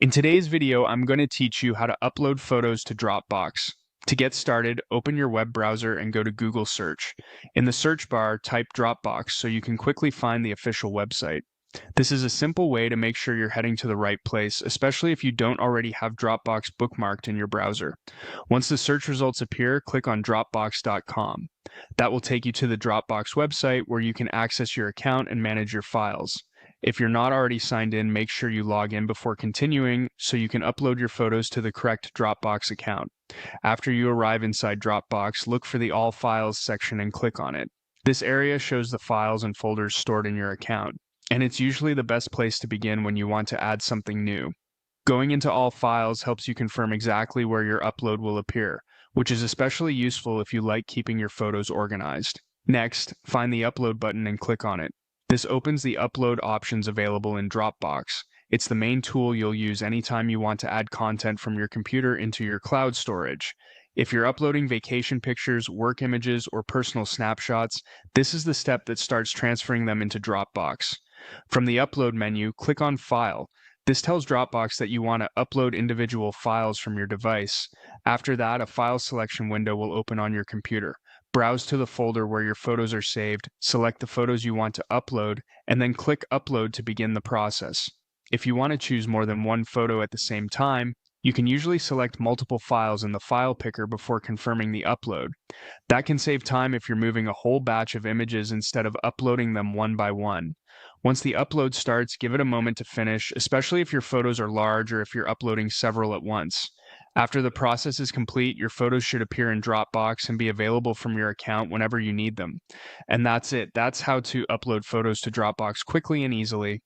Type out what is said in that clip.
In today's video, I'm going to teach you how to upload photos to Dropbox. To get started, open your web browser and go to Google Search. In the search bar, type Dropbox so you can quickly find the official website. This is a simple way to make sure you're heading to the right place, especially if you don't already have Dropbox bookmarked in your browser. Once the search results appear, click on Dropbox.com. That will take you to the Dropbox website where you can access your account and manage your files. If you're not already signed in, make sure you log in before continuing so you can upload your photos to the correct Dropbox account. After you arrive inside Dropbox, look for the All Files section and click on it. This area shows the files and folders stored in your account, and it's usually the best place to begin when you want to add something new. Going into All Files helps you confirm exactly where your upload will appear, which is especially useful if you like keeping your photos organized. Next, find the Upload button and click on it. This opens the upload options available in Dropbox. It's the main tool you'll use anytime you want to add content from your computer into your cloud storage. If you're uploading vacation pictures, work images, or personal snapshots, this is the step that starts transferring them into Dropbox. From the Upload menu, click on File. This tells Dropbox that you want to upload individual files from your device. After that, a file selection window will open on your computer. Browse to the folder where your photos are saved, select the photos you want to upload, and then click Upload to begin the process. If you want to choose more than one photo at the same time, you can usually select multiple files in the file picker before confirming the upload. That can save time if you're moving a whole batch of images instead of uploading them one by one. Once the upload starts, give it a moment to finish, especially if your photos are large or if you're uploading several at once. After the process is complete, your photos should appear in Dropbox and be available from your account whenever you need them. And that's it. That's how to upload photos to Dropbox quickly and easily.